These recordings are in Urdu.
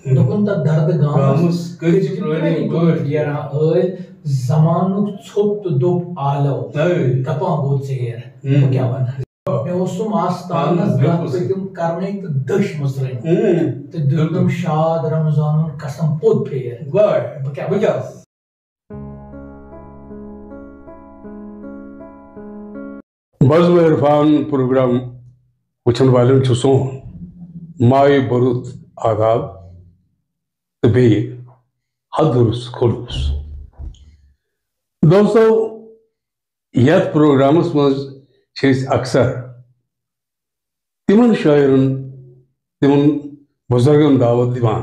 دکن تا درد گامس زمانک ژھوٚپ تہٕ دوٚپ آلو دپان گوٚو ژیر بہٕ کیٛاہ وَنہٕ مےٚ اوسُم آستانس گتھ پٔتِم کرنے تہٕ دٔچھ مٕژرٲنۍ تہٕ دیُتنم شاد رمضانُن قسم پوٚت پھیر بہٕ کیٛاہ بزم عرفان پروگرام وچھن والن چھُ سون ماے برُت آداب تہٕ بیٚیہِ حدرُس خلوص دوستو یتھ پروگرامس منٛز چھِ أسۍ اکثر تِمن شٲعرن تِمن بُزرگن دعوت دِوان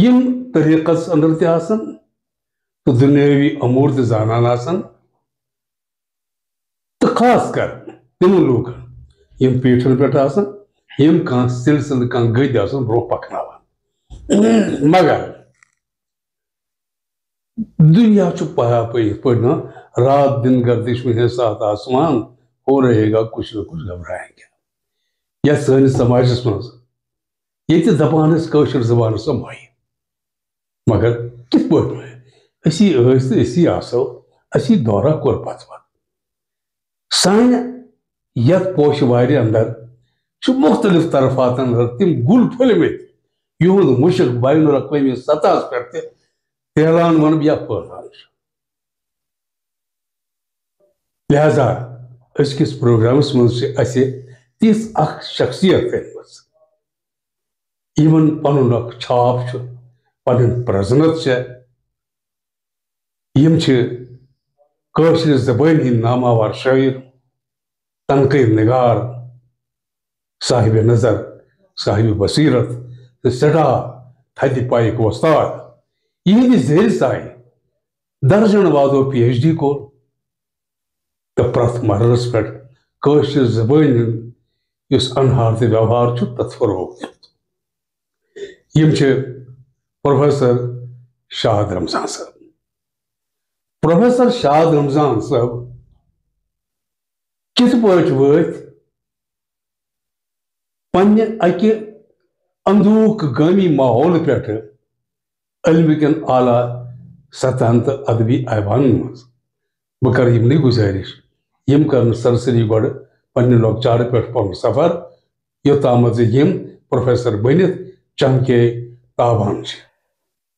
یِم طریٖقس انٛدر تہِ آسن تہٕ دُنیٲوی امور تہِ زانان آسن تہٕ خاص کر تِمن لوٗکن یِم پیٖٹھن پٮ۪ٹھ آسن یِم کانٛہہ سلسلہٕ کانٛہہ گٔدۍ آسن برٛونٛہہ پکناوان مگر دنیا چھُ پیا پٲٹھۍ یِتھ پٲٹھۍ نا رات دن گردش میں ہے ساتھ آسمان ہو رہے گا کچھ نہ کچھ گھبرائیں گے یتھ سٲنِس سماجس منٛز ییٚتہِ دپان ٲسۍ کٲشِر زبان سۄ مۄیہِ مگر کِتھ پٲٹھۍ مۄیہِ أسی ٲسۍ تہٕ أسی آسو اسی دورہ کوٚر پتہٕ پتہٕ سانہِ یتھ پوشہِ وارِ انٛدر چھُ مختلف طرفاتن انٛدر تِم گُل پھٔلمٕتۍ یِہُنٛد مُشک بین الاقوٲمی سطحس پٮ۪ٹھ تہِ پھیلان ونہٕ بہٕ یا پھٔہلان چھُ لہذا أزکِس پروگرامس منٛز چھِ اَسہِ تِژھ اکھ شخصیت أنمٕژ یِمن پنُن اکھ چھاپ چھُ پنٕنۍ پرزنت چھےٚ یِم چھِ کٲشرِ زبٲنۍ ہٕنٛدۍ ناماوار شٲعر تنقیٖد نگار صاحبِ نظر صاحبِ بصیرت تہٕ سٮ۪ٹھاہ تھدِ پایِک وۄستاد یِہنٛدِ زیرِ سایہِ درجن وادو PhD کوٚر تہٕ پرٛٮ۪تھ مرحلس پٮ۪ٹھ کٲشرِ زبٲنۍ ہُنٛد یُس انہار تہٕ ویوہار چھُ تتھ فروغ دِیُت یِم چھِ پروفیسر شاد رمضان صٲب پروفیسر شاد رمضان صٲب کِتھ پٲٹھۍ وٲتۍ پننہِ اکہِ اندوٗک گٲمی ماحول پٮ۪ٹھٕ علمہِ کٮ۪ن اعلیٰ سطحن تہٕ ادبی ایوانن منٛز بہٕ کرٕ یِمنٕے گُزٲرِش یِم کرن سرسری گۄڈٕ پننہِ لۄکچارٕ پٮ۪ٹھ پنُن سفر یوٚتامتھ زِ یِم پروفیسر بٔنِتھ چمکے تابان چھِ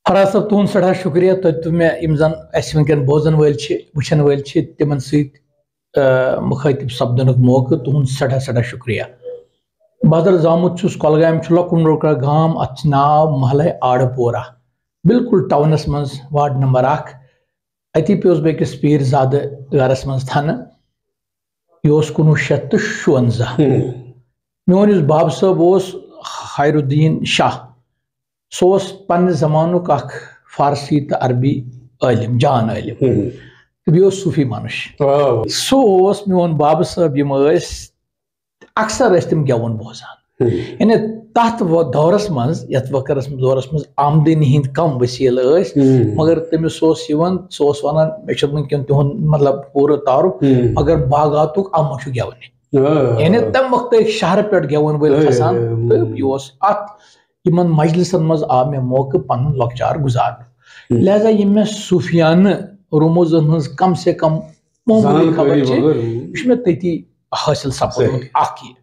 فراز صٲب تُہُنٛد سٮ۪ٹھاہ شُکریہ تۄہہِ دیُتوٕ مےٚ یِم زن اَسہِ وٕنکٮ۪ن بوزن وٲلۍ چھِ وٕچھن وٲلۍ چھِ تِمن سۭتۍ مُخٲطِب سپدنُک موقعہٕ تُہُنٛد سٮ۪ٹھاہ سٮ۪ٹھاہ شُکریہ بہٕ حضرت زامُت چھُس کۄلگامہِ چھُ لۄکُٹ لۄکُٹ گام اتھ چھُ ناو محلے آڑٕ پورہ بالکل ٹاونس منٛز وارڈ نمبر 1 اتی پیوٚس بہٕ أکِس پیٖر زادٕ گرس منٛز تھنہٕ یہِ اوس 1957 میون یُس باب صٲب اوس خیر الدین شاہ سُہ اوس پننہِ زمانُک اکھ فارسی تہٕ عربی عٲلِم جان عٲلِم تہٕ بیٚیہِ اوس صوٗفی منُش سُہ اوس میون بابہٕ صٲب یِم ٲسۍ اکثر ٲسۍ تِم گٮ۪وُن بوزان یعنی تتھ دورس منٛز یتھ دورس منٛز آمدنی ہٕنٛدۍ کم وسیٖلہٕ ٲسۍ مگر تٔمِس اوس یِوان سُہ اوس ونان مےٚ چھُ وٕنکٮ۪ن تِہُنٛد مطلب پوٗرٕ تعارُف مگر باغاتُک اَمہٕ چھُ گٮ۪ونہِ یعنی تمہِ وقتہٕ ٲسۍ شہرٕ پٮ۪ٹھ گٮ۪وُن وٲلۍ کھسان تہٕ یہِ اوس اتھ یِمن مجلسن منٛز آو مےٚ موقعہٕ پنُن لۄکچار گُزارنُک لہذا یِم مےٚ صوٗفیانہٕ رموٗزن ہٕنٛز کم سے کم معموٗلی خبر چھِ یہِ چھُ مےٚ تٔتی حٲصِل سپدمُت اکھ یہِ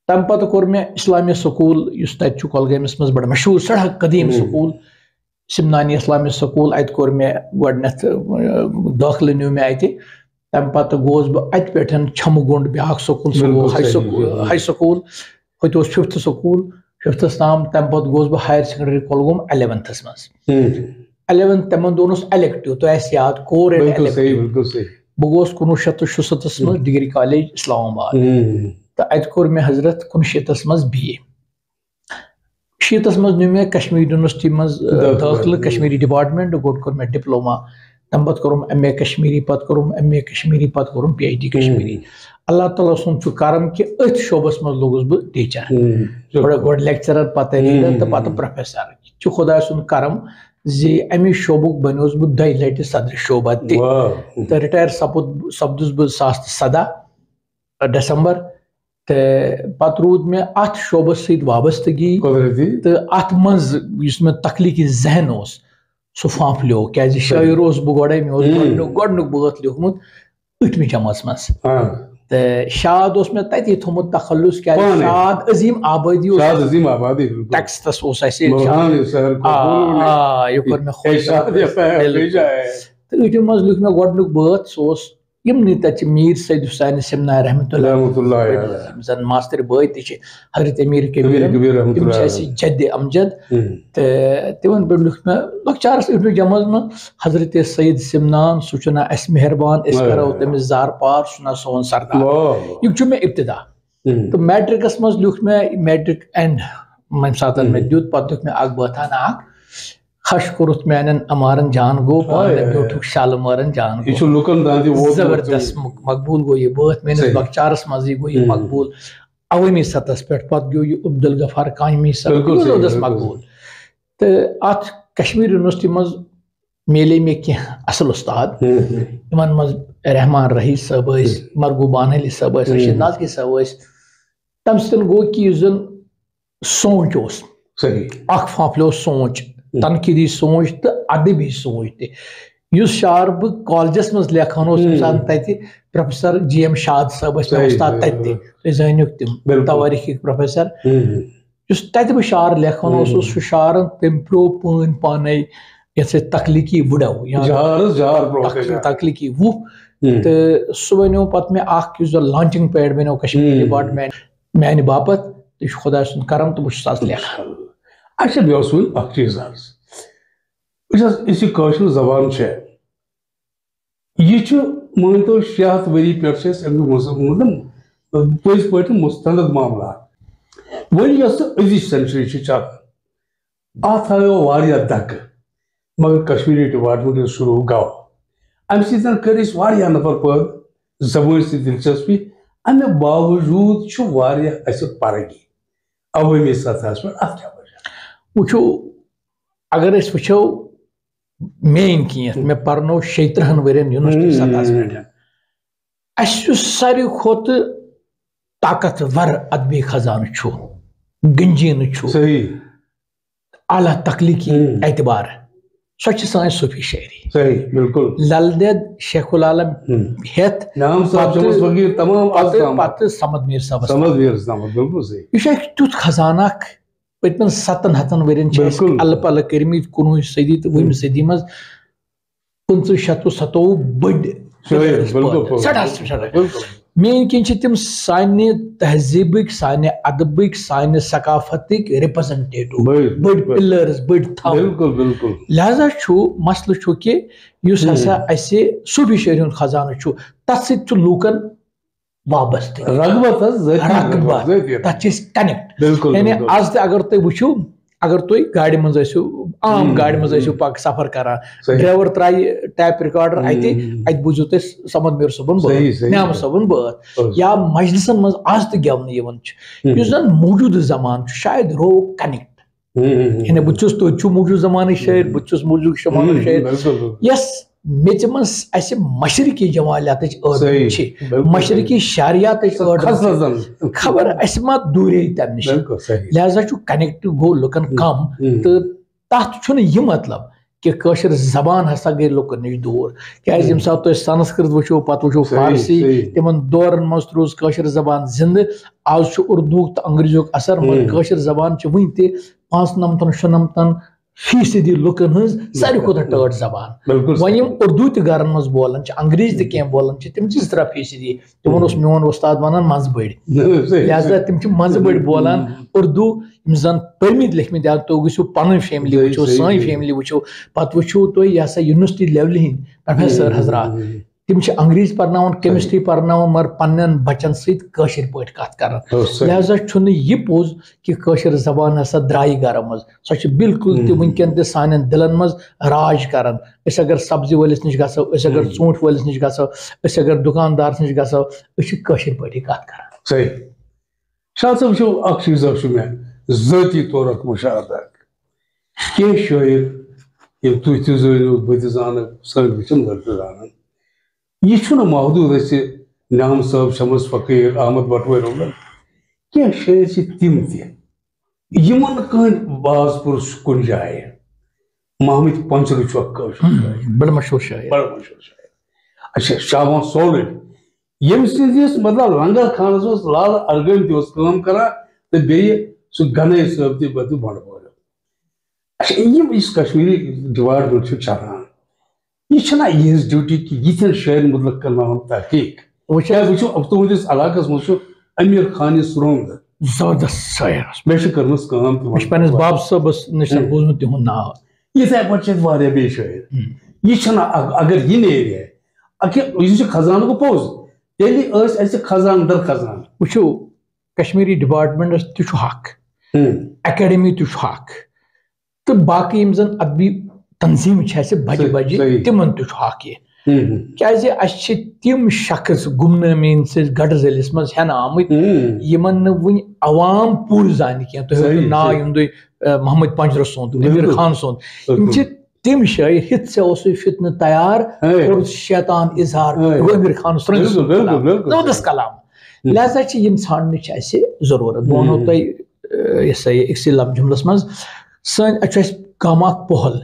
تمہِ پتہٕ کوٚر مےٚ اسلامیہ سکوٗل یُس تتہِ چھُ کۄلگٲمِس منٛز بڑٕ مشہوٗر سٮ۪ٹھاہ قدیٖم سکوٗل سِمنانی اسلامیہ سکوٗل اتہِ کوٚر مےٚ گۄڈٕنٮ۪تھ دٲخلہٕ نیوٗ مےٚ اتہِ تمہِ پتہٕ گوٚوُس بہٕ اتہِ پٮ۪ٹھ چھمہٕ گُنٛڈ بیٛاکھ سکوٗل سُہ گوٚو ہاے سکوٗل ہوٚتہِ اوس 5th سکوٗل 5تھس تام تمہِ پتہٕ گوٚوُس بہٕ ہایر سیکنڈری کۄلگوم 11تھس منٛز 11 تِمن دۄہن اوس الیکٹِو تۄہہِ آسہِ یاد کور بہٕ گوٚوُس 1967 منٛز ڈگری کالیج اسلام آباد تہٕ اتہِ کوٚر مےٚ حضرت 1960 منٛز BA 60 منٛز نیوٗ مےٚ کشمیٖر یونیورسٹی منٛز دٲخلہٕ کشمیٖری ڈپارٹمنٹ گۄڈٕ کوٚر مےٚ ڈپلوما تمہِ پتہٕ کوٚرُم MA کشمیٖری پتہٕ کوٚرُم MA کشمیٖری پتہٕ کوٚرُم PhD کشمیٖری اللہ تعالیٰ سُنٛد چھُ کرم کہِ أتھۍ شوبس منٛز لوٚگُس بہٕ ٹیٖچر گۄڈٕ لیکچرر پتہٕ ریٖڈر تہٕ پتہٕ پروفیسر یہِ چھُ خۄداے سُنٛد کرم زِ امہِ شوبُک بنیوس بہٕ 2 لٹہِ صدرِ شوبا تہِ تہٕ رِٹایر سپدُس بہٕ 2017 ڈسمبر پتہ رود میں ات شعبس سۭتۍ وابستگی قدرتی تو ات مز یُس مےٚ تخلیقی ذہن اوس سُہ پھانٛپلیو کیازِ شٲعر اوسُس بہٕ گۄڈے مےٚ اوس گۄڈنیُک بٲتھ لیوٗکھمُت 8مہِ جمٲژ منٛز تہٕ شاد اوس مےٚ تتی تھوٚمُت تخلُص کیازِ شاد عظیٖم آبٲدی اوس شاد عظیم آبادی ٹیکسٹس اوس اَسہِ یہِ کوٚر مےٚ خۄش تہٕ 8مہِ منٛز لیوٗکھ مےٚ گۄڈنیُک بٲتھ سُہ اوس یِمنٕے تَتہِ چھِ میٖر سید حُسین سِمنار رحمتہ اللہ یِم زن ماستٕرۍ بٲے تہِ چھِ حضرت امیٖر کبیٖر تِم چھِ اَسہِ جدِ امجد تہٕ تِمن پٮ۪ٹھ لیوٗکھ مےٚ لۄکچارس 8مہِ جمٲژ منٛز حضرت سید سمنان سُہ چھُنہ اَسہِ مہربان أسۍ کرو تٔمِس زار پار سُہ نہ سون سردار یہِ چھُ مےٚ ابتدا تہٕ میٹرکس منٛز لیوٗکھ مےٚ میٹرک اینڈ ییٚمہِ ساتہٕ مےٚ دیُت پتہٕ دیُت مےٚ اکھ بٲتھانہ اکھ خش کوٚرُتھ میانٮ۪ن امارن جان گوٚو پانہٕ بیوٗٹھُکھ شالمٲرن جان گوٚو زبردست مقبوٗل گوٚو یہِ بٲتھ میٲنِس لۄکچارس منٛزٕے گوٚو یہِ مقبوٗل عوٲمی سطحس پٮ۪ٹھ پتہٕ گوٚو یہِ عبدالغفار کامی زبردست مقبوٗل تہٕ اتھ کشمیٖر یونیورسٹی منٛز میلے مےٚ کینٛہہ اصل استاد یِمن منٛز رحمان رحیٖم صٲب ٲسۍ مرغوٗب بانحلی صٲب ٲسۍ رشیٖد ناظمی صٲب ٲسۍ تمہِ سۭتۍ گوٚو کہِ یُس زن سونٛچ اوس اکھ پھانٛپلیو سونٛچ تنقیٖدی سونٛچ تہٕ ادبی سونٛچ تہِ یُس شعر بہٕ کالجس منٛز لیکھان اوس ییٚمہِ ساتہٕ تتہِ پروفیسر جی ایم شاد صٲب ٲسۍ مےٚ استاد تتہِ تہِ تُہۍ زٲنِوُکھ تِم تواریٖخٕکۍ پروفیسر یُس تتہِ بہٕ شعر لیکھان اوسُس سُہ شعرن تٔمۍ پیوٚو پٲنۍ پانے یتھ سۭتۍ تخلیقی وُڈو یا تخلیقی وُہ تہٕ سُہ بنیو پتہٕ مےٚ اکھ یُس زن لانچنگ پیڈ بنیو کشمیٖر ڈپارٹمنٹ میانہِ باپتھ تہٕ یہِ چھُ خۄداے سُنٛد کرم تہٕ بہٕ چھُس آز لیکھان اچھا مےٚ اوس وۄنۍ اکھ چیٖز حظ یُس یہِ کٲشِر زبان چھےٚ یہِ چھُ مٲنۍتو 600 ؤری پٮ۪ٹھ چھِ أسۍ امیُک پٔزۍ پٲٹھۍ مستند معاملات وۄنۍ یۄس أزِچ سینچری چھِ چلان اتھ آیو واریاہ دکہٕ مگر کشمیٖری ڈپارٹمنٹ ییٚلہِ شروٗع گوٚو امہِ سۭتۍ کٔرۍ أسۍ واریاہ نفر پٲدٕ زبٲنۍ سۭتۍ دلچسپی امہِ باوجوٗد چھُ واریاہ اَسہِ فرٲقی عوٲمی سطحس پٮ۪ٹھ اتھ کیٛاہ وجہ وٕچھو اگر أسۍ وٕچھو میٲنۍ کینٛہہ مےٚ پرنو 36 ؤرین یونیورسٹی سطحس پٮ۪ٹھ اَسہِ یُس ساروی کھۄتہٕ طاقتور ادبی خزانہٕ چھُ گنجیٖنہٕ چھُ اعلیٰ تخلیقی اعتبار سۄ چھِ سٲنۍ صوفی شٲعری لل دٮ۪د شیخ العالم ہٮ۪تھ پتہٕ صمد میٖر صٲبس یہِ چھُ اکھ تیُتھ خزانہٕ اکھ پٔتمٮ۪ن 700 ؤرین چھِ اَسہِ الہٕ پلہٕ کٔرمٕتۍ 19وِ صدی تہٕ 20مہِ صدی منٛز 2527 بٔڑۍ میٲنۍ کِنۍ چھِ تِم سانہِ تہذیٖبٕکۍ سانہِ ادبٕکۍ سانہِ ثقافتٕکۍ رِپرزنٹیٹِو بٔڑۍ پِلرز بٔڑۍ تھم لہذا چھُ مسلہٕ چھُ کہِ یُس ہسا اَسہِ صوفی شٲعری ہُنٛد خزانہٕ چھُ تتھ سۭتۍ چھُ لوٗکن وابستہٕ تتھ چھِ أسۍ کنیکٹ یعنی آز تہِ اگر تُہۍ وٕچھِو اگر تُہۍ گاڑِ منٛز ٲسِو عام گاڑِ منٛز ٲسِو سفر کران ڈرایور ترایہِ ٹیپ رِکاڈر اتہِ بوٗزِو تُہۍ صمد میٖر صٲبُن بٲتھ نعمت صٲبُن بٲتھ یا مجلسن منٛز آز تہِ گٮ۪ونہٕ یِوان چھُ یُس زن موٗجوٗدٕ زمانہٕ چھُ شاید روو کنیکٹ یعنی بہٕ چھُس تُہۍ چھِو موٗجوٗدٕ زمانٕچ شٲعر بہٕ چھُس موٗجوٗدٕ زمانُک شٲعر یۄس میٚژِ منٛز اَسہِ مشرقی جمالیاتٕچ ٲڑ چھِ مشرقی شعریاتٕچ ٲڑ خبر اَسہِ ما دوٗرے تمہِ نِش لہذا چھُ کنیکٹ گوٚو لُکن کم تہٕ تتھ چھُنہٕ یہِ مطلب کہِ کٲشِر زبان ہسا گٔے لُکن نِش دوٗر کیازِ ییٚمہِ ساتہٕ تُہۍ سنسکرت وٕچھو پتہٕ وٕچھو فارسی تِمن دورن منٛز تہِ روٗز کٲشِر زبان زنٛدٕ آز چھُ اردوٗہُک تہٕ انگریٖزیُک اثر مگر کٲشِر زبان چھِ وُنہِ تہِ 95-96% لُکن ہٕنٛز ساروی کھۄتہٕ ٹٲٹھ زبان وۄنۍ یِم اردوٗ تہِ گرن منٛز بولان چھِ انگریٖزی تہِ کینٛہہ بولان چھِ تِم چھِ 2-3% تِمن اوس میون استاد ونان منٛزٕ بٔڑۍ لہذا تِم چھِ منٛزٕ بٔڑۍ بولان اردوٗ یِم زن پٔرمٕتۍ لیکھمٕتۍ اگر تُہۍ گٔژھِو پنٕنۍ فیملی وٕچھو سٲنۍ فیملی وٕچھو پتہٕ وٕچھو تُہۍ یہِ ہسا یونیورسٹی لیولہِ ہٕنٛدۍ پروفیسر حضرات تِم چھِ انگریٖزی پرناوان کیمسٹری پرناوان مگر پننٮ۪ن بچن سۭتۍ کٲشِر پٲٹھۍ کتھ کران لہذا چھُنہٕ یہِ پوٚز کہِ کٲشِر زبان ہسا درٛایہِ گرو منٛز سۄ چھِ بالکُل تہِ وٕنکیٚن تہِ سانٮ۪ن دِلن منٛز راج کران أسۍ اگر سبزی وٲلِس نِش گژھو أسۍ اگر ژوٗنٛٹھۍ وٲلِس نِش گژھو أسۍ اگر دُکاندارس نِش گژھو أسۍ چھِ کٲشِر پٲٹھی کتھ کران صحیح شاہ صٲب وٕچھو اکھ چیٖز چھُ مےٚ ذٲتی طور اکھ مُشاہدٕ اکھ کینٛہہ شٲعر ییٚلہِ تُہۍ تہِ زٲنِو بہٕ تہِ زانہٕ سٲنۍ وٕچھن وٲلۍ تہِ زانن یہِ چھُنہٕ محدوٗد أسہِ نعام صٲب شمس فقیٖر احمد بٹوٲرۍ کینٛہہ شٲعر چھِ تِم تہِ یِمن نہٕ کٕہٕنۍ باز پوٚر کُنہِ جایہِ محمد پنچرو چھُ اکھ کٲشُر شٲعر بڑٕ مشہوٗر شٲعر بڑٕ مشہوٗر شٲعر اچھا شابان سولر ییٚمہِ سٕنٛدِس مطلب لنگر خانس اوس لال ارغن تہِ اوس کٲم کران تہٕ بیٚیہِ سُہ گنٲے صٲب تہِ بنٛڈٕ پورِ اچھا یِم یُس کشمیٖری ڈِپارٹمنٹ چھُ چلان یہ چھنا یہٕنٛز ڈیوٹی کہِ یِتھٮ۪ن شٲعرن متعلق کرناوُن تحقیٖق کیٛازِ وٕچھو تُہنٛدِس علاقس منٛز چھُ امیر خان سرونٛد زبردست شٲعر مےٚ چھِ کٔرمٕژ کٲم مےٚ چھُ پننِس باب صٲبس نِش بوٗزمُت تِہُنٛد ناو یِتھے پٲٹھۍ چھِ اَتہِ واریاہ بیٚیہِ شٲعر یہِ چھُنہ اگر یہِ نیرِ یہِ چھُ خزانہٕ گوٚو پوٚز تیٚلہِ ٲسۍ اَسہِ خزانہٕ در خزانہٕ وٕچھو کشمیٖری ڈِپارٹمنٹس تہِ چھُ حق اکیڈمی تہِ چھُ حق تہٕ باقٕے یِم زن ادبی تنظیٖم چھِ اَسہِ بجہِ بجہِ تِمن تہِ چھُ حق یہِ کیٛازِ اَسہِ چھِ تِم شخص گمنٲمیٖن سٕنٛز گڑٕ ذٔلِس منٛز ہٮ۪نہٕ آمٕتۍ یِمن نہٕ وُنہِ عوام پوٗرٕ زانہِ کینٛہہ تُہۍ ہیٚکِو ناو یِم تُہۍ محمد پنجرٕ سُنٛد امیر خان سُنٛد یِم چھِ تِم شٲعر ہِتھ ژےٚ اوسُے فتنہٕ تیار کوٚر شیطان اظہار امیر خان زبردست کلام لہذا چھِ یِم ژھانڈنٕچ اَسہِ ضروٗرت بہٕ وَنو تۄہہِ یہِ سا یہِ أکسٕے جُملس منٛز سٲنۍ اَتہِ چھُ اَسہِ گامہٕ اکھ پۄہل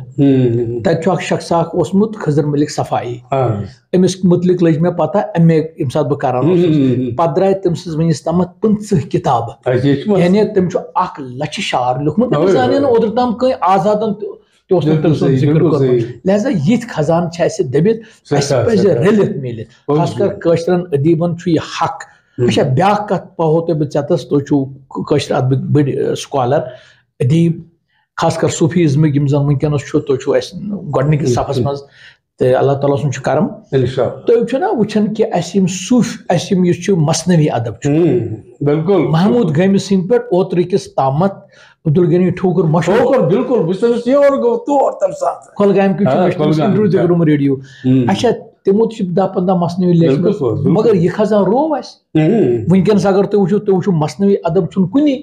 تَتہِ چھُ اکھ شخص اکھ اوسمُت خضر ملک صفایی أمِس مُتعلق لٔج مےٚ پتہ اٮ۪م اے ییٚمہِ ساتہٕ بہٕ کران اوسُس پتہٕ درٛاے تٔمۍ سٕنٛز وٕنِس تامتھ 50 کِتابہٕ یعنی تٔمۍ چھُ 1 لچھِ شعر لیوٗکھمُت تٔمِس زانہِ نہٕ اوترٕ تام کٕہٕنۍ آزادن تہِ اوس نہٕ تٔمۍ سُنٛد ذِکر کوٚرمُت لہذا یِتھۍ خزانہٕ چھِ اَسہِ دٔبِتھ اَسہِ پزِ رٔلِتھ میٖلِتھ خاص کر کٲشرٮ۪ن ادیٖبن چھُ یہِ حق اچھا بیاکھ کتھ پاوو تۄہہِ بہٕ ژےٚ تُہۍ چھِو کٲشرِ ادبٕکۍ بٔڑۍ سکالر ادیٖب خاص کر صوٗفیزمٕکۍ یِم زن وٕنکیٚنس چھُ تُہۍ چھِو اَسہِ گۄڈٕنِکِس صفس منٛز تہٕ اللہ تعالیٰ سُنٛد چھُ کرم تُہۍ چھِو نا وٕچھان کہِ اَسہِ یِم اَسہِ یِم یُس چھُ مثنوی ادب چھُ بِلکُل محموٗد گامہِ سٕنٛدۍ پٮ۪ٹھ اوترٕکِس تامتھ عبدالغنی ٹھوکر مشہوٗر بِلکُل کۄلگامہِ کِس چھُ انٹرویو تہِ کوٚرمُت ریڈیو اچھا تِمو تہِ چھِ 10-15 مثنوی لیٚچھمٕژ مگر یہِ خزانہٕ روو اَسہِ وٕنکیٚنس اگر تُہۍ وٕچھو مثنوی ادب چھُنہٕ کُنی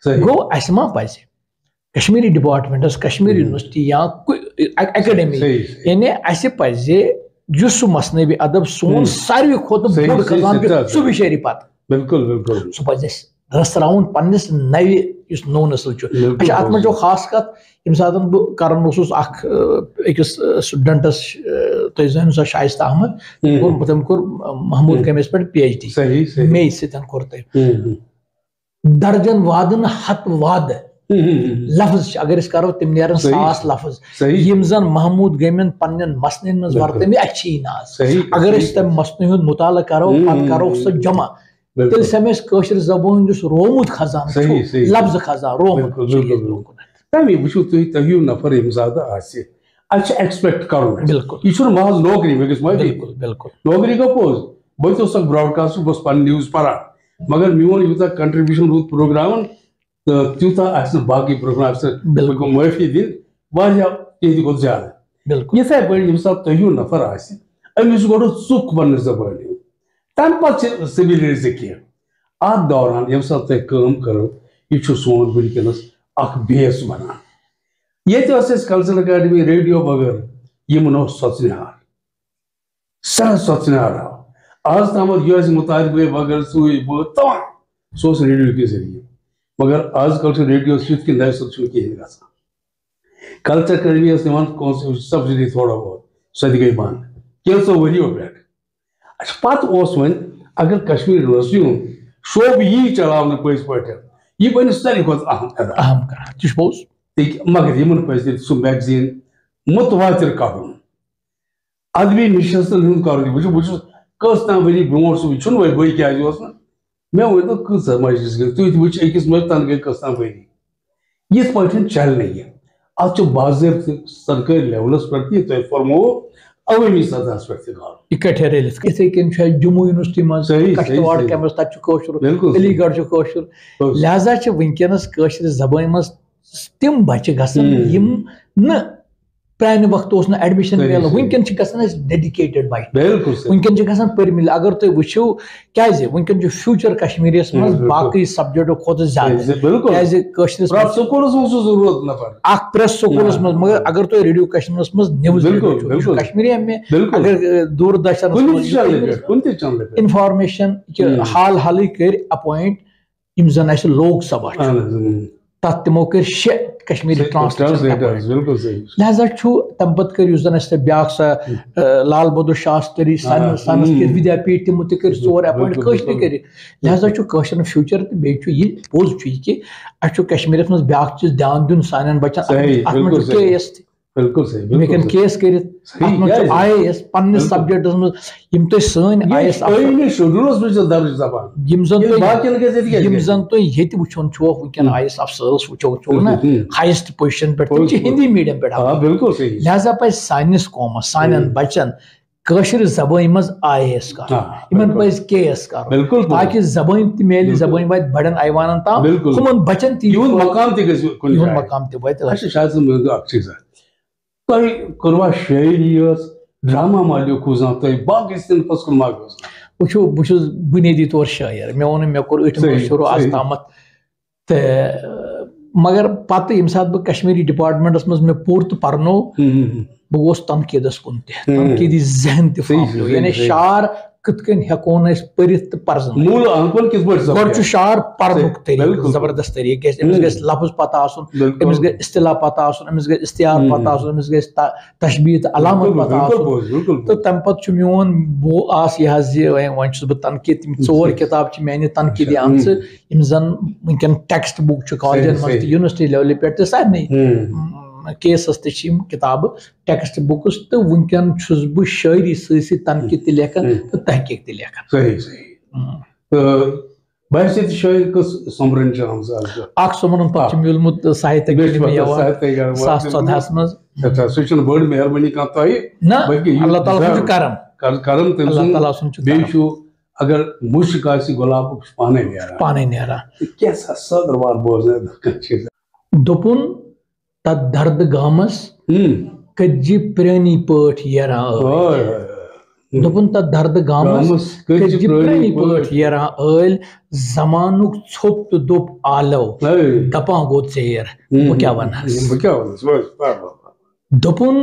گوٚو اَسہِ ما پزِ کشمیٖری ڈِپارٹمنٹس کشمیٖر یونیورسٹی یا اکیڈمی یعنی اَسہِ پزِ یُس سُہ مثنوی ادب سون ساروی کھۄتہٕ بوٚڑ خزانہٕ صوٗفی شٲعری پتہٕ سُہ پزِ اَسہِ رژھراوُن پننِس نوِ یُس نوٚو نسل چھُ اچھا اتھ منٛز چھُ خاص کتھ ییٚمہِ ساتہٕ بہٕ کران اوسُس اکھ أکِس سٹوڈنٹس تُہۍ زٲنِو سا شائستہ احمد تٔمۍ کوٚر محموٗد گامس پٮ۪ٹھ پی ایچ ڈی مے سۭتۍ کوٚر تٔمۍ درجن وادٕ نہٕ ہتہٕ وادٕ لفظ چھِ اگر أسۍ کرو تِم نیرن 1000 لفظ یِم زن محموٗد گامٮ۪ن پننٮ۪ن مثنن منٛز ورتٲمٕتۍ اَسہِ چھِ یی ناز اگر أسۍ تمہِ مثنہٕ ہُنٛد مُطالعہٕ کرو پتہٕ کرو سُہ جمع تیٚلہِ سمجھ کٲشِر زبٲنۍ یُس رومُت خزانہٕ چھُ لفظ خزانہٕ رومُت تمی وٕچھِو تُہۍ ہیوٗ نفر ییٚمہِ ساتہٕ آسہِ اَسہِ چھُ ایکسپیکٹ کرُن بِلکُل یہِ چھُنہٕ محض نوکری مےٚ گژھِ بِلکُل بِلکُل نوکری گوٚو پوٚز بہٕ تہِ اوسُس اکھ براڈکاسٹ بہٕ اوسُس پنٕنۍ نِوٕز پران مگر میون یوٗتاہ کنٹربیوٗشن روٗد پروگرامن تہٕ تیوٗتاہ آسہِ نہٕ باقٕے پروگرام بہٕ گوٚو معٲفی دِنۍ واریاہ تہِ کھۄتہٕ زیادٕ یِتھے پٲٹھۍ ییٚمہِ ساتہٕ تُہۍ ہیوٗ نفر آسہِ أمِس چھُ گۄڈٕ ژُکھ پننہِ زبٲنۍ ہُنٛد تمہِ پتہٕ چھِ سبیٖل رِزق کینٛہہ اتھ دوران ییٚمہِ ساتہٕ تۄہہِ کٲم کرو یہِ چھُ سون وٕنکیٚنس اکھ بیس بنان ییٚتہِ ٲس اَسہِ کلچرل اکیڈمی ریڈیو بغٲر یِمن اوس سۄژنِہار سٮ۪ٹھاہ سۄژنِہار آو آز تامتھ یہِ اَسہِ مُطالبہٕ بغٲر سُے بہٕ تمام سُہ اوس ریڈیو کہِ ذٔریعہٕ مگر آز کل چھُ ریڈیو یُتھ کہِ نوِ سُہ چھُنہٕ کِہینۍ گژھان کلچر اکیڈمی ٲس نِوان سبسڈی تھوڑا بہت سۄ تہِ گٔے بنٛد کینٛژو ؤرِیو پٮ۪ٹھ اچھا پتہٕ اوس وۄنۍ اگر کشمیٖر یونیورسٹی ہُنٛد شوبہٕ یی چلاونہٕ پٔزۍ پٲٹھۍ یہِ بنہِ ساروی کھۄتہٕ اہم مگر یِمن پزِ تیٚلہِ سُہ میگزیٖن متواتر کڑُن ادبی نشستن ہُنٛد کرُن وٕچھو بہٕ چھُس کٔژ تام ؤری برونٛٹھ سُہ چھُنہٕ وۄنۍ بٕے کیازِ اوس نہٕ مےٚ ؤنۍتو کۭژاہ مجلس گٔے تُہۍ تہِ وٕچھِو أکِس منٛز تنہٕ گٔے کٔژ تام ؤری یِتھ پٲٹھۍ چلہِ نہٕ یہِ اتھ چھُ باضٲبطہٕ سرکٲرۍ لیولس پٮ۪ٹھ تہِ تۄہہِ فرمووُ عوٲمی سطحس پٮ۪ٹھ تہِ کرُن اِکٹھے رٔلِتھ یِتھٕے کٔنۍ چھُ اَسہِ جموں یونیورسٹی منٛز کشتواڑ کیمپس تتہِ چھُ کٲشُر علی گڑھ چھُ کٲشُر لہذا چھِ وٕنکیٚنس کٲشرِ زبٲنۍ منٛز تِم بچہِ گژھان یِم نہٕ پرانہِ وقتہٕ اوس نہٕ ایڈمِشن مِلان وٕنکیٚن چھِ گژھان اَسہِ ڈیڈِکیٹِڈ بچہِ وٕنکیٚن چھِ گژھان پٔرمٕتۍ اگر تُہۍ وٕچھِو کیازِ وٕنکیٚن چھُ فیوٗچر کشمیٖریس منٛز باقٕے سبجیکٹو کھۄتہٕ زیادٕ کیازِ کٲشرِس اکھ پریس سکوٗلس منٛز مگر اگر تُہۍ ریڈیو کشمیٖرس منٛز نِوٕز کشمیٖری ایم اے اگر دوٗردرشنس منٛز انفارمیشن کہِ حال حالٕے کٔرۍ اپوینٹ یم زن اسہ لوک سبھا تت تمو کر 6 کشمیری ٹرانسلیٹر بالکل صحیح لہذا تم پتہ کر زن اس بیاکھ سا لال بہادر شاستری سنسکرت ودیا پیٹ تمو تہ کر 4 اپوائنٹ کٲشر کر لہذا کٲشرن فیوچر تہ بیٚیہِ چھُ یہِ پوٚز چھُ یہِ کہ اسہ چھُ کشمیرس منٛز بیاکھ چیٖز دھیان دیُن سانٮ۪ن بچن اتھ منٛز چھُ KS تہِ بالکل صحیح مےٚ ہٮ۪کن کیس کٔرِتھ اتھ منٛز چھُ IAS پننس سبجیکٹس منٛز یم تُہۍ سٲنۍ IAS یم زن تُہۍ ییٚتہِ وٕچھان چھو ونکٮ۪ن IAS افسرس وٕچھو نا ہایسٹ پوزیشن پٮ۪ٹھ تِم چھِ ہندی میڈیم پٮ۪ٹھ لہذا پزِ سٲنِس قومس سانٮ۪ن بچن کٲشر زبٲنۍ منٛز IAS کرُن یمن پزِ KS کرُن تاکہ زبٲنۍ تہِ میلہِ زبٲنۍ واتہِ بڑٮ۪ن ایوانن تام ہُمن بچن تہِ یہُنٛد مقام تہِ گژھِ کُنہِ یہُنٛد مقام تہِ واتہِ اکھ چیٖز تۄہہِ کوٚروا شٲعری یٲژ ڈرامہ ما لیوٗکھوٗ زانٛہہ تۄہہِ باقٕے صنفس کُن ما گوٚو وٕچھو بہٕ چھُس بُنیٲدی طور شٲعر مےٚ ووٚن مےٚ کوٚر 8 شروع آز تامتھ تہٕ مگر پتہٕ ییٚمہِ ساتہٕ بہٕ کشمیری ڈپارٹمنٹس منٛز مےٚ پوٚر تہٕ پرنوو بہٕ گوس تنقیٖدس کُن تہِ تنقیٖدی ذہن تہِ فاملیو یعنی شعر کِتھ کٔنۍ ہٮ۪کون أسۍ پٔرِتھ تہٕ پرزنٲوِتھ گۄڈٕ چھُ شعر پرنُک طریٖقہٕ زبردست طریٖقہٕ گژھِ أمِس گژھِ لفظ پتہ آسُن أمِس گژھِ اصطلاح پتہ آسُن أمِس گژھِ استعار پتہ آسُن أمِس گژھِ تشبیہ تہٕ علامت پتہ آسُن تہٕ تمہِ پتہٕ چھُ میون بہٕ آس یہِ حظ یہِ وۄنۍ چھُس بہٕ تنقیٖد تِم 4 کِتاب چھِ میانہِ تنقیٖدی آمژٕ یِم زن ونکٮ۪ن ٹیکسٹ بُک چھُ کالجن منٛز تہِ یونیورسٹی لیولہِ پٮ۪ٹھ تہِ سارنٕے کیسس تہِ چھِ یِم کِتابہٕ ٹیکسٹ بُکٕس تہٕ ونکٮ۪ن چھُس بہٕ شٲعری سۭتۍ سۭتۍ تنقیٖد تہِ لیکھان تہٕ تحقیٖق تہِ لیکھان صحیح صحیح تہٕ شٲعر کٔژ سومبرٕنۍ چھِ آمژٕ اکھ سومبرُن پتہٕ چھُ میوٗلمُت ساہتیہ اکیڈمی ایوارڈ 2014 منٛز سُہ چھُنہٕ بٔڑ مہربٲنی کانٛہہ تۄہہِ نہ اللہ تعالیٰ سُنٛد چھُ کرم اللہ تعالیٰ سُنٛد چھُ بیٚیہِ چھُ اگر مُشک آسہِ گۄلابُک چھُ پانے نیران کیٛاہ سا صدر وار بوزنٲیِتھ دوٚپُن تتھ دردٕ گامس کٔتجہِ پرٛٲنی پٲٹھۍ یران دوٚپُن تتھ دردٕ گامس کٔتجہِ پرٛٲنی پٲٹھۍ یران ٲلۍ زمانُک ژھوٚپ تہٕ دوٚپ آلو دپان گوٚو ژیر بہٕ کیٛاہ ونہس دوٚپُن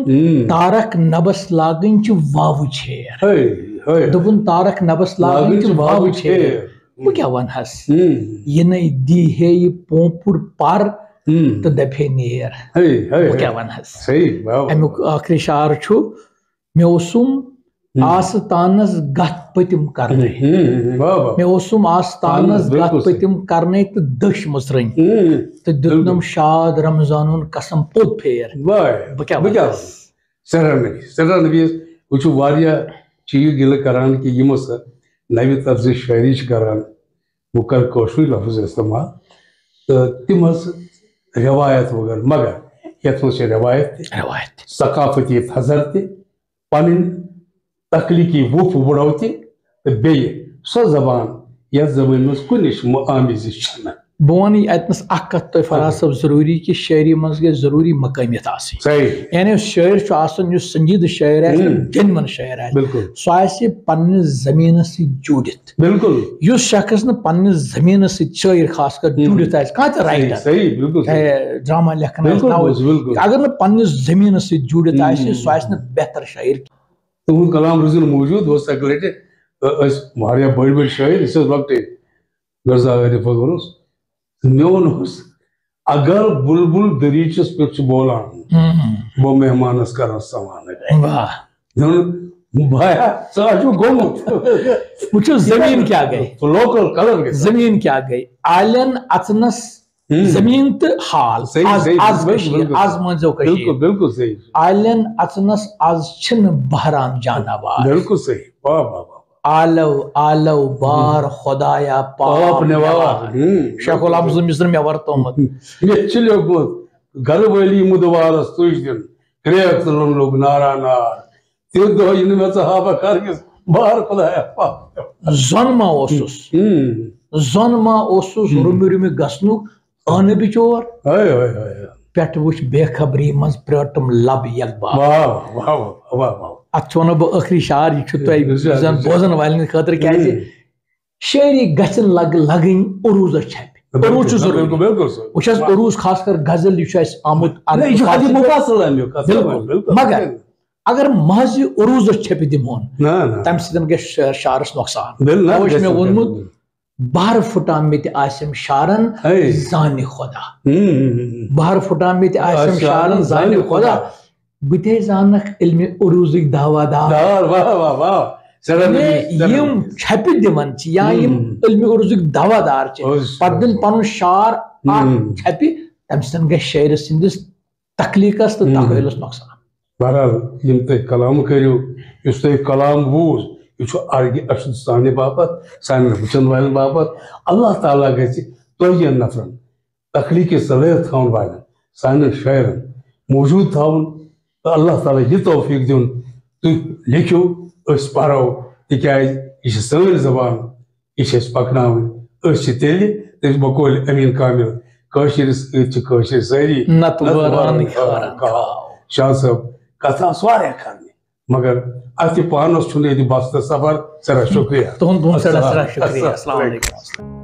تارک نبس لاگٕنۍ چھِ واوٕ چھیر دوٚپُن تارک نبس لاگٕنۍ چھِ واوٕ چھیر بہٕ کیٛاہ ونہس یِنَے دی ہے یہِ پوپُر پر تہٕ دپہِ ہے نیر بہٕ کیٛاہ ونہس امیُک ٲخری شعر چھُ مےٚ اوسُم آستانس گتھ پٔتِم کرنے مےٚ اوسُم آستانس گتھ پٔتِم کرنے تہٕ دٔچھ مٕژرٕنۍ تہٕ دیُتنم شاد رمضانُن قسم پوٚت پھیر بہٕ کیٛاہ ونہس سٮ۪ٹھاہ نفیٖس بہٕ چھُس واریاہ چیٖز گِلہٕ کران کہِ یِم ہسا نوِ طرزٕ شٲعری چھِ کران بہٕ کرٕ کٲشرُے لفظ استعمال تہٕ تِم حظ روایت وغٲر مگر یتھ منٛز چھِ روایت تہِ ثقافتی تھزر تہِ پنٕنۍ تخلیٖقی وُپھ وُڑو تہِ تہٕ بیٚیہِ سۄ زبان یتھ زبٲنۍ منٛز کُنِچ آمیزی چھنہٕ بہٕ ونہٕ اتنس اکھ کتھ تۄہہِ فراز صٲب ضروٗری کہِ شٲعری منٛز گژھِ ضروٗری مقٲمیت آسٕنۍ یعنی یُس شٲعر چھُ آسان یُس سنجیدٕ شٲعر آسہِ جینون شٲعر آسہِ سُہ آسہِ پننِس زٔمیٖنس سۭتۍ جوٗڑِتھ یُس شخص نہٕ پننِس زٔمیٖنس سۭتۍ شٲعر خاص کر جوٗڑِتھ آسہِ کانٛہہ تہِ رایٹر ڈرامہ لیکھان آسہِ اگر نہٕ پننِس زٔمیٖنس سۭتۍ جوٗڑِتھ آسہِ سُہ آسہِ نہٕ بہتر شٲعر تُہُنٛد کلام روٗزِو نہٕ موٗجوٗد اوس اکہِ لٹہِ ٲسۍ واریاہ بٔڑۍ بٔڑۍ شٲعر أسۍ ٲسۍ لۄکٹے غزا عارف اکبر اوس میون اوس اگر بُلبُل دٔریٖچَس پٮ۪ٹھ چھُ بولان بہٕ مہمانس کران سوانہٕ بھایا ژٕ آسہِ گوٚمُت وٕچھو زٔمیٖن کیٛاہ گٔے لوکل کلر گژھِ زٔمیٖن کیٛاہ گٔے عالین اژنس زٔمیٖن تہٕ حال آز مٲنۍزیو کٔشیٖر بالکل صحیح عالین اژنس آز چھِنہٕ بہران جاناوار بالکل صحیح واہ واہ واہ آلو آلو بار خۄدایا پاپ نِوار شیخ العالم سُنٛد مِثر مےٚ ورتومُت مےٚ چھُ لیوٚکھمُت گرٕ وٲلی مُدوارس تُج دِن کرٛیک ژٕلُن لوٚگ نارا نار تیُتھ دۄہ یِنہٕ مےٚ ژٕ ہاوکھ ہرگِز بار خۄدایا پاپ زۄن ما اوسُس رُمہِ رُمہِ گژھنُک ٲنہٕ بِچور پٮ۪ٹھٕ وٕچھ بے خبری منٛز پرٛٲٹٕم لب یکبار اتھ چھُ ونو بہٕ ٲخری شعر یہِ چھُ تۄہہِ زن بوزن والٮ۪ن خٲطرٕ کیٛازِ شٲعری گژھِ لگٕنۍ عروٗزس چھپہِ عروٗز چھُ ضروٗری وٕچھ حظ عروٗز خاص کر غزل یہِ چھُ اسہِ آمُت بالکل مگر اگر محض یہِ عروٗزس چھپہِ دِمہون تمہِ سۭتۍ گژھِ شعرس نۄقصان توے چھُ مےٚ ووٚنمُت بہر پھٹامت آسم شارن زانہِ خدا بہر پھٹامت آسم شارن زانہِ خدا بہٕ تہِ زانکھ علمِ عروٗزٕکۍ دعوا دار یم چھپہِ دِوان چھِ یا یم علمِ عروٗزٕکۍ دعوا دار چھِ پتہٕ دِن پنُن شعر اکھ چھپہِ تمہِ سۭتۍ گژھِ شٲعرٕ سٕنٛدِس تخلیٖقس تہٕ تخیلس نۄقصان. بہرحال یم تُہۍ کلام کٔرِو یُس تُہۍ کلام بوٗز یہ چھُ ارگہِ أسۍ سانہِ باپت سانٮ۪ن وٕچھن والٮ۪ن باپت اللہ تعالیٰ گژھِ تۄہہِ نفرن تخلیٖقی صلٲحیت تھاوُن والٮ۪ن سانٮ۪ن شاعرن موجوٗد تھاوُن تہٕ اللہ تعالیٰ یہِ توفیٖق دیُن تُہۍ لیکھِو أسۍ پرو تِکیٛازِ یہِ چھِ سٲنۍ زبان یہِ چھِ أسۍ پکناوٕنۍ أسۍ چھِ تیٚلہِ بقولِ أمیٖن کامِل کٲشِرِس سۭتۍ چھِ کٲشِر سٲری شاہ صٲب کتھ آسہٕ واریاہ کرنہِ مگر اتہِ پانس چھُنہٕ ییٚتہِ بس تہٕ سفر سٮ۪ٹھاہ شُکریہ. تُہُنٛد سٮ۪ٹھاہ شُکریہ. السلام علیکُم.